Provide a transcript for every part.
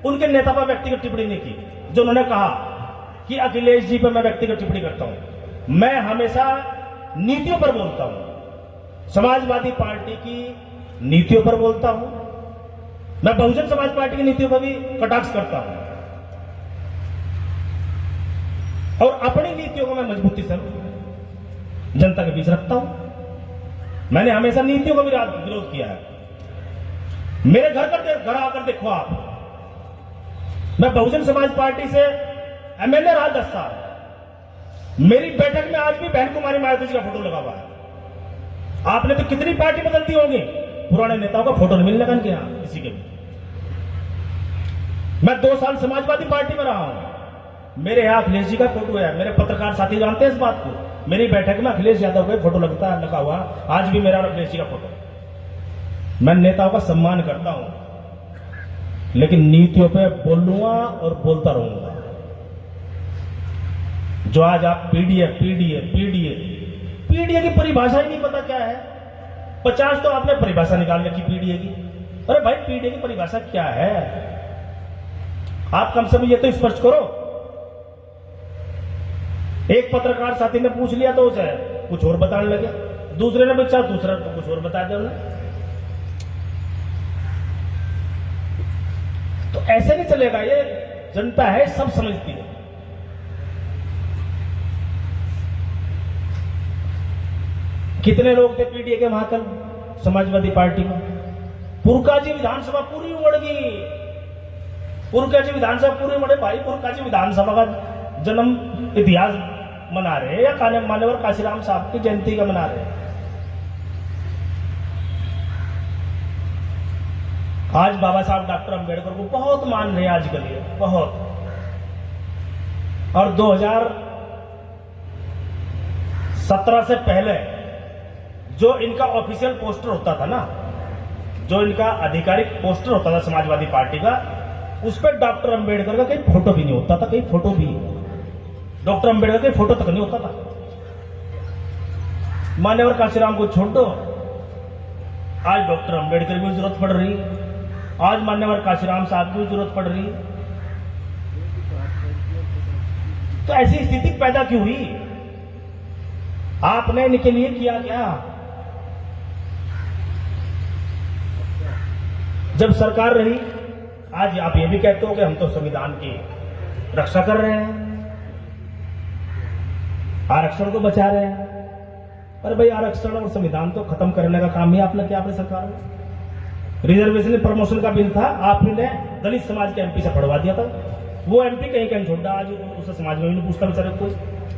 उनके नेता पर व्यक्तिगत टिप्पणी नहीं की। जो उन्होंने कहा कि अखिलेश जी पर मैं व्यक्तिगत टिप्पणी करता हूं, मैं हमेशा नीतियों पर बोलता हूं, समाजवादी पार्टी की नीतियों पर बोलता हूं, मैं बहुजन समाज पार्टी की नीतियों पर भी कटाक्ष करता हूं और अपनी नीतियों को मैं मजबूती से जनता के बीच रखता हूं। मैंने हमेशा नीतियों का विरोध किया है। मेरे घर आकर देखो आप, मैं बहुजन समाज पार्टी से एमएलए रहा 10 साल। मेरी बैठक में आज भी बहन कुमारी मायावती जी का फोटो लगा हुआ है। आपने तो कितनी पार्टी बदलती होंगी, पुराने नेताओं का फोटो नहीं मिलने का इनके यहां किसी के भी। मैं 2 साल समाजवादी पार्टी में रहा हूं, मेरे यहां अखिलेश जी का फोटो है। मेरे पत्रकार साथी जानते हैं इस बात को। मेरी बैठक में अखिलेश यादव का फोटो लगा हुआ, आज भी मेरा और अखिलेश जी का फोटो। मैं नेताओं का सम्मान करता हूं, लेकिन नीतियों पे बोलूंगा और बोलता रहूंगा। जो आज आप पीडीए की परिभाषा ही नहीं पता क्या है। 50 तो आपने परिभाषा निकाल रखी पीडीए की। अरे भाई, पीडीए की परिभाषा क्या है? आप कम से कम ये तो स्पष्ट करो। एक पत्रकार साथी ने पूछ लिया तो उसे कुछ और बताने लगे, दूसरे ने पूछा, दूसरा तो कुछ और बता दिया उन्होंने। तो ऐसे नहीं चलेगा। ये जनता है, सब समझती है। कितने लोग थे पीडीए के महाकल समाजवादी पार्टी में? पुरकाजी विधानसभा पूरी उमड़ गई। पुरकाजी विधानसभा पूरी उमड़े भाई। पुरकाजी विधानसभा का जन्म इतिहास मना रहे या मान्यवर काशीराम साहब की जयंती का मना रहे? आज बाबा साहब डॉक्टर अंबेडकर को बहुत मान रहे हैं आजकल, ये बहुत। और 2017 से पहले जो इनका ऑफिशियल पोस्टर होता था ना, जो इनका आधिकारिक पोस्टर होता था समाजवादी पार्टी का, उस पर डॉक्टर अंबेडकर का कहीं फोटो भी नहीं होता था। कहीं फोटो भी, डॉक्टर अंबेडकर का फोटो तक नहीं होता था। मान्यवर काशीराम को छोड़ दो, आज डॉक्टर अंबेडकर की जरूरत पड़ रही, आज मान्यवर काशीराम साहब की जरूरत पड़ रही। तो ऐसी स्थिति पैदा क्यों हुई? आपने इनके लिए किया क्या? जब सरकार रही, आज आप ये भी कहते हो कि हम तो संविधान की रक्षा कर रहे हैं, आरक्षण को बचा रहे हैं। अरे भाई, आरक्षण और संविधान तो खत्म करने का काम ही आपने किया अपनी सरकार में। रिजर्वेशन प्रमोशन का बिल था, आपने दलित समाज के एमपी से फड़वा दिया था। वो एमपी कहीं कहीं छोड़, आज उस समाज में भी नहीं पूछता बेचारे कोई,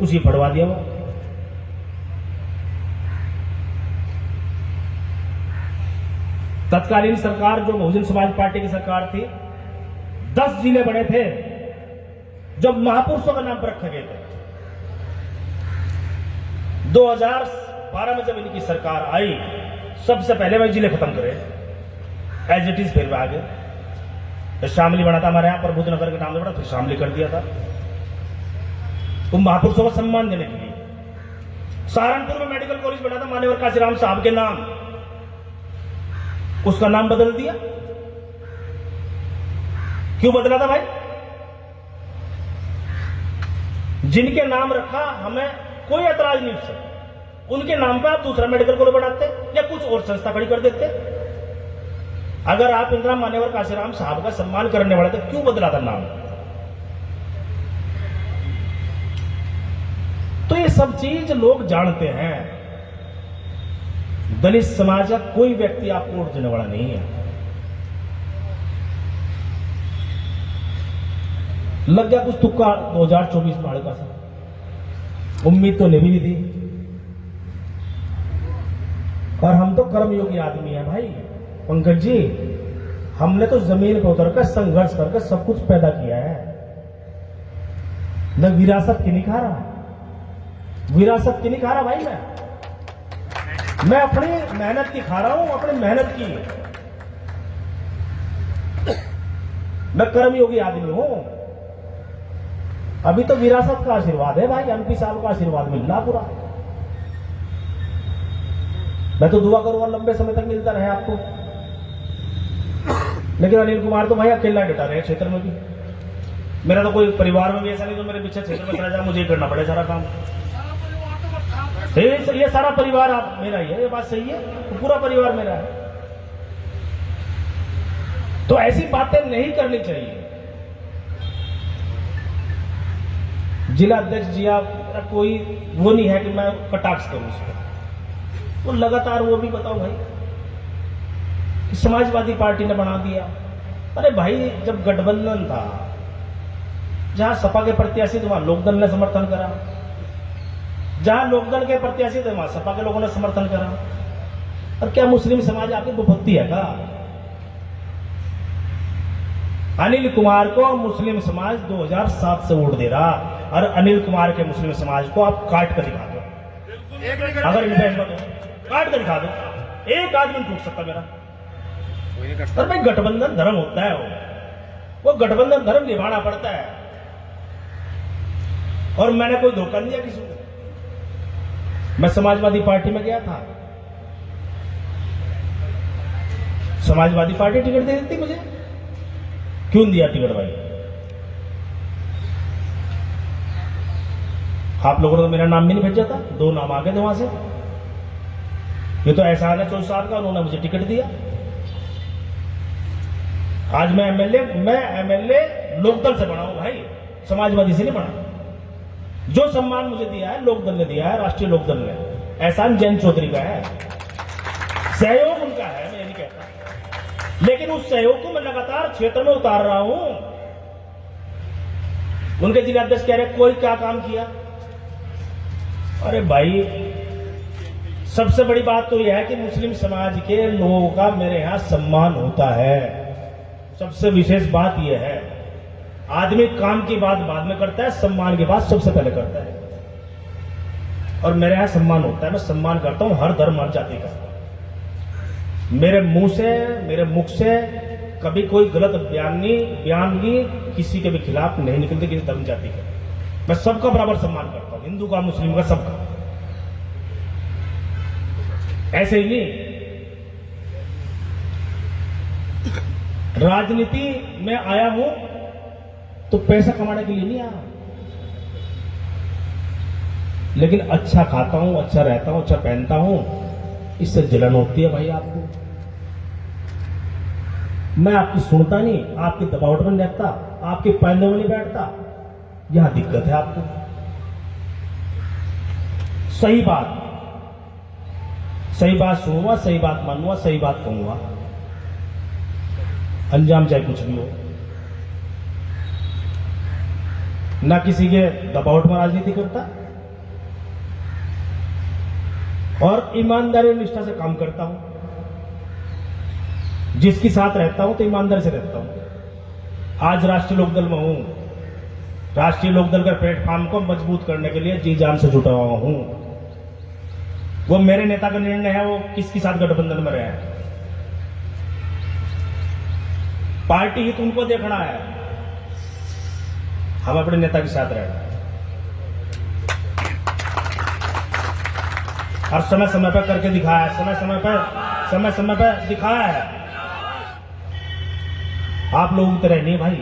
उसी फड़वा दिया वो। तत्कालीन सरकार जो बहुजन समाज पार्टी की सरकार थी, 10 जिले बने थे जो महापुरुषों का नाम पर रखे गए थे। 2012 में जब इनकी सरकार आई, सबसे पहले वह जिले खत्म करे, एज इट इज। फिर आगे शामली बना था हमारे यहां पर, बुद्धनगर के नाम से बड़ा, फिर शामली कर दिया था। तो महापुरुषों को सम्मान देने के लिए सहारनपुर में मेडिकल कॉलेज बना था मान्यवर काशीराम साहब के नाम, उसका नाम बदल दिया। क्यों बदला था भाई? जिनके नाम रखा हमें कोई ऐतराज नहीं उससे, उनके नाम पे आप दूसरा मेडिकल कॉलेज बनाते या कुछ और संस्था खड़ी कर देते। अगर आप इंदिरा मान्यवर काशीराम साहब का सम्मान करने वाले थे, क्यों बदला था नाम? तो ये सब चीज लोग जानते हैं। दलित समाज का कोई व्यक्ति आपको वोट देने वाला नहीं है। लग गया कुछ तुक्का 2024 में हल्का सा, उम्मीद तो नहीं भी थी। और हम तो कर्मयोगी आदमी हैं भाई पंकज जी, हमने तो जमीन पर उतरकर संघर्ष करके सब कुछ पैदा किया है। मैं विरासत की नहीं खा रहा, विरासत की नहीं खा रहा भाई, मैं अपनी मेहनत की खा रहा हूं, अपनी मेहनत की। मैं कर्मयोगी आदमी हूं। अभी तो विरासत का आशीर्वाद है भाई, एमपी साहब का आशीर्वाद मिल रहा पूरा। मैं तो दुआ करूंगा लंबे समय तक मिलता रहे आपको। लेकिन अनिल कुमार तो भाई अकेला डटा रहे क्षेत्र में भी। मेरा तो कोई परिवार में भी ऐसा नहीं तो मेरे पीछे क्षेत्र में चला जाए, मुझे करना पड़े सारा काम। ये सारा परिवार आप मेरा ही है, ये बात सही है, तो पूरा परिवार मेरा है। तो ऐसी बातें नहीं करनी चाहिए। जिला अध्यक्ष जी आप, कोई वो नहीं है कि मैं कटाक्ष करूं उसको, वो लगातार वो भी बताओ भाई कि समाजवादी पार्टी ने बना दिया। अरे भाई जब गठबंधन था, जहां सपा के प्रत्याशी थे वहां लोकदल ने समर्थन करा, जहां लोकदल के प्रत्याशी थे वहां सपा के लोगों ने समर्थन करा। और क्या मुस्लिम समाज आपकी विपत्ति है का? अनिल कुमार को मुस्लिम समाज 2007 से वोट दे रहा, और अनिल कुमार के मुस्लिम समाज को आप काट कर दिखा दो, अगर इन पर काट कर दिखा दो, एक आदमी टूट सकता मेरा। और भाई गठबंधन धर्म होता है, वो गठबंधन धर्म निभाना पड़ता है। और मैंने कोई धोखा नहीं दिया किसी को। मैं समाजवादी पार्टी में गया था, समाजवादी पार्टी टिकट दे देती मुझे, क्यों दिया टिकट भाई? आप लोगों ने तो मेरा नाम भी नहीं भेजा था, 2 नाम आ गए थे वहां से। ये तो ऐसा है 24 साल का, उन्होंने मुझे टिकट दिया। आज मैं एमएलए लोकदल से बना हूं भाई, समाजवादी से नहीं बना। जो सम्मान मुझे दिया है लोकदल ने दिया है, राष्ट्रीय लोकदल ने, एहसान जैन चौधरी का है, सहयोग उनका है, मैं ये नहीं कहता। लेकिन उस सहयोग को मैं लगातार क्षेत्र में उतार रहा हूं। उनके जिला अध्यक्ष कह रहे कोई क्या काम किया? अरे भाई सबसे बड़ी बात तो यह है कि मुस्लिम समाज के लोगों का मेरे यहां सम्मान होता है। सबसे विशेष बात यह है, आदमी काम की बात बाद में करता है, सम्मान की बात सबसे पहले करता है। और मेरे यहां सम्मान होता है, मैं सम्मान करता हूं हर धर्म हर जाति का। मेरे मुंह से, मेरे मुख से कभी कोई गलत बयानगी किसी के भी खिलाफ नहीं निकलती, किसी धर्म जाति के। मैं सबका बराबर सम्मान करता हूं, हिंदू का, मुस्लिम का, सबका। ऐसे ही नहीं, राजनीति में आया हूं तो पैसा कमाने के लिए नहीं आया, लेकिन अच्छा खाता हूं, अच्छा रहता हूं, अच्छा पहनता हूं, इससे जलन होती है भाई आपको। मैं आपकी सुनता नहीं, आपके दबावट में नहीं रहता, आपके पैंदे में नहीं बैठता, यहां दिक्कत है आपको। सही बात सुनूंगा, सही बात मानूंगा, सही बात कहूंगा, अंजाम चाहे कुछ भी हो। ना किसी के दबावट में राजनीति करता, और ईमानदारी और निष्ठा से काम करता हूं। जिसके साथ रहता हूं तो ईमानदारी से रहता हूं। आज राष्ट्रीय लोकदल में हूं, राष्ट्रीय लोकदल के प्लेटफॉर्म को मजबूत करने के लिए जी जान से जुटा हुआ हूं। वो मेरे नेता का निर्णय है, वो किसके साथ गठबंधन में रहे। पार्टी ही तुमको देखना है, हम अपने नेता के साथ रहना है। और समय समय पर करके दिखाया है, समय समय पर दिखाया है। आप लोगों की तरह नहीं भाई।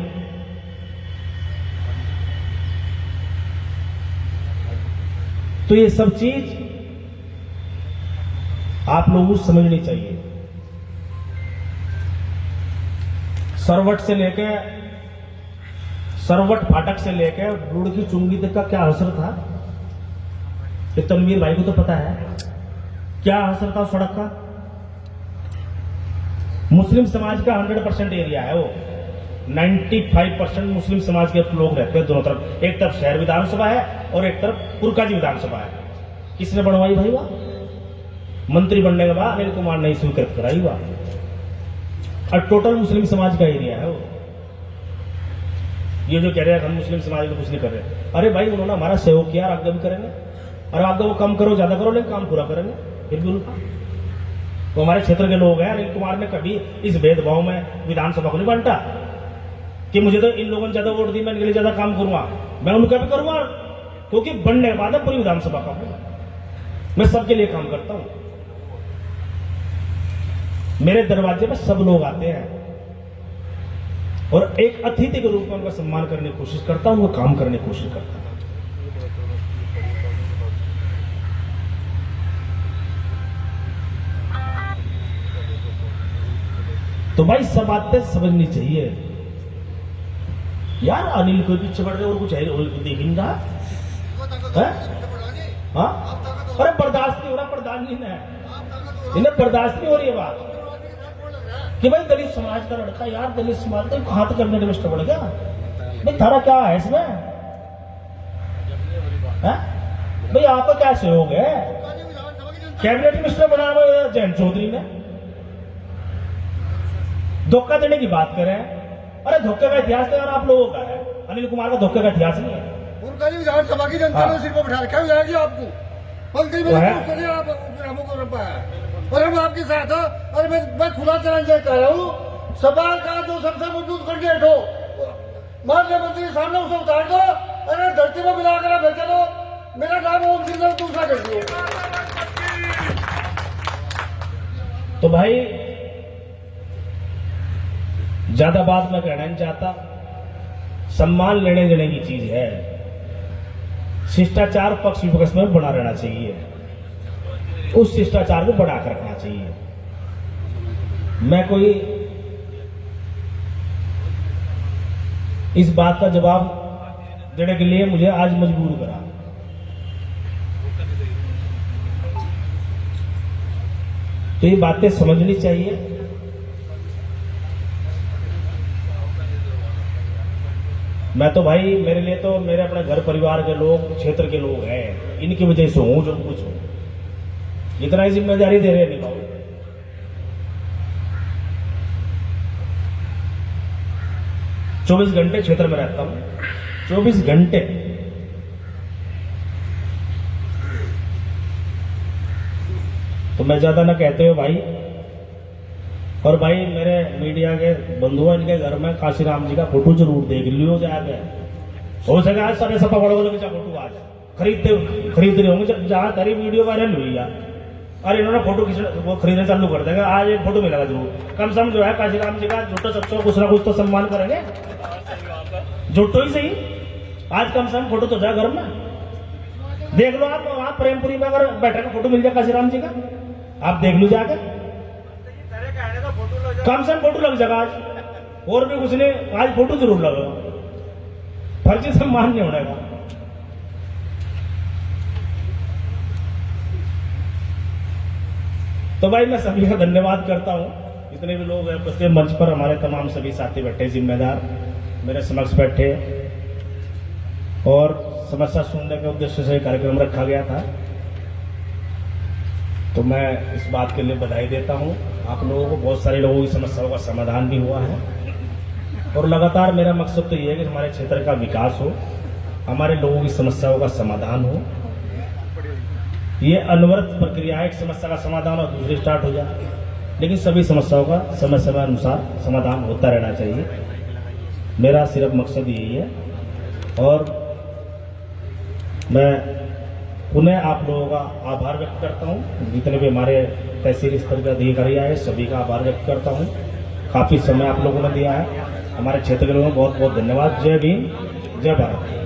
तो ये सब चीज आप लोगों को समझनी चाहिए। सरवट फाटक से लेकर रुड़की चुंगी तक का क्या असर था, ये तनवीर भाई को तो पता है क्या असर था सड़क का। मुस्लिम समाज का 100% एरिया है वो, 95% मुस्लिम समाज के लोग रहते हैं दोनों तरफ। एक तरफ शहर विधानसभा है और एक तरफ पुरकाजी विधानसभा है। किसने बनवाई भाई? वह मंत्री बनने के बाद अनिल कुमार ने स्वीकृत कराई हुआ, और टोटल मुस्लिम समाज का एरिया है वो। ये जो कह रहे हैं हम मुस्लिम समाज को कुछ नहीं कर रहे, अरे भाई उन्होंने हमारा सहयोग किया, आगे भी करेंगे। और आगे वो कम करो ज्यादा करो, लेकिन काम पूरा करेंगे फिर भी उनका। तो हमारे क्षेत्र के लोग हैं। अनिल कुमार ने कभी इस भेदभाव में विधानसभा को नहीं बांटा कि मुझे तो इन लोगों ने ज्यादा वोट दी, मैं इनके लिए ज्यादा काम करूंगा। मैं उनका भी करूंगा, क्योंकि बनने के बाद पूरी विधानसभा का मैं सबके लिए काम करता हूं। मेरे दरवाजे पर सब लोग आते हैं, और एक अतिथि के रूप में उनका सम्मान करने की कोशिश करता हूं, उनका काम करने की कोशिश करता हूं। तो भाई सब बातें समझनी चाहिए यार। अनिल कोई पीछे बढ़ गया और कुछ है देखेंगे हाँ। अरे बर्दाश्त नहीं हो रहा, प्रधान जी ने इन्हें बर्दाश्त नहीं हो रही है बात कि भाई दलित समाज का लड़का यार, दलित समाज का हाथ करने के मिस्टर बढ़ गया भाई। थारा क्या है इसमें भाई? आपका क्या सहयोग है? कैबिनेट मिनिस्टर बना हुआ जयंत चौधरी ने धोखा देने की बात करें। अरे धोखे का इतिहास तो यार आप लोगों का है, अनिल कुमार का धोखे का इतिहास नहीं है। उनका भी विधानसभा की जनता ने सिर पर बिठा रखा जाएगी आपको पंक्ति में आप हमको रखा है और हम आपके साथ हैं। और मैं खुला चैलेंज कर रहा हूँ, सभा का जो सबसे मजबूत कैंडिडेट हो माननीय मंत्री के सामने उसे उतार दो। अरे धरती में मिलाकर भेज दो, मेरा नाम ओम सिंह दूसरा कर दो। तो भाई ज्यादा बात मैं कहना नहीं चाहता, सम्मान लेने देने की चीज है, शिष्टाचार पक्ष विपक्ष में बना रहना चाहिए, उस शिष्टाचार को बढ़ा कर रखना चाहिए। मैं कोई इस बात का जवाब देने के लिए मुझे आज मजबूर करा। तो ये बातें समझनी चाहिए। मैं तो भाई, मेरे लिए तो मेरे अपने घर परिवार के लोग, क्षेत्र के लोग हैं, इनकी वजह से हूं जो कुछ हूं। इतना ही जिम्मेदारी दे रहे निभाओ। 24 घंटे क्षेत्र में रहता हूं, 24 घंटे। तो मैं ज्यादा ना कहते हो भाई। और भाई मेरे मीडिया के बंधु, इनके घर में काशीराम जी का फोटो जरूर देख लियो जाके। हो सके आज सारे सब पकड़ो लोग फोटो आज खरीद रहे होंगे जहां तेरी वीडियो वायरल हुई है। और इन्होंने फोटो वो खरीदना चालू कर देंगे। आज एक फोटो मिलेगा जरूर, कम से कम जो है काशीराम जी का झूठो सच्चो कुछ ना कुछ तो सम्मान करेंगे, झूठो ही सही। आज कम से कम फोटो तो जाए घर में, देख लो आप वहां प्रेमपुरी में अगर बैठे का फोटो मिल जाए काशीराम जी का, आप देख लो जाकर, कम से कम फोटो लग जाएगा आज। और भी कुछ नहीं, आज फोटो जरूर लगा, फर्जी सम्मान नहीं होने का। तो भाई मैं सभी का धन्यवाद करता हूं, जितने भी लोग हैं उपस्थित मंच पर, हमारे तमाम सभी साथी बैठे, जिम्मेदार मेरे समक्ष बैठे, और समस्या सुनने के उद्देश्य से कार्यक्रम रखा गया था। तो मैं इस बात के लिए बधाई देता हूं आप लोगों को। बहुत सारे लोगों की समस्याओं का समाधान भी हुआ है, और लगातार मेरा मकसद तो ये है कि हमारे क्षेत्र का विकास हो, हमारे लोगों की समस्याओं का समाधान हो। ये अनवरत प्रक्रिया है, एक समस्या का समाधान और दूसरी स्टार्ट हो जाए, लेकिन सभी समस्याओं का समय समय अनुसार समाधान होता रहना चाहिए। मेरा सिर्फ मकसद यही है। और मैं पुनः आप लोगों का आभार व्यक्त करता हूं, जितने भी हमारे तहसील स्तर के अधिकारी आए सभी का आभार व्यक्त करता हूं। काफी समय आप लोगों ने दिया है, हमारे क्षेत्र के लोगों को बहुत बहुत धन्यवाद। जय भीम, जय भारत।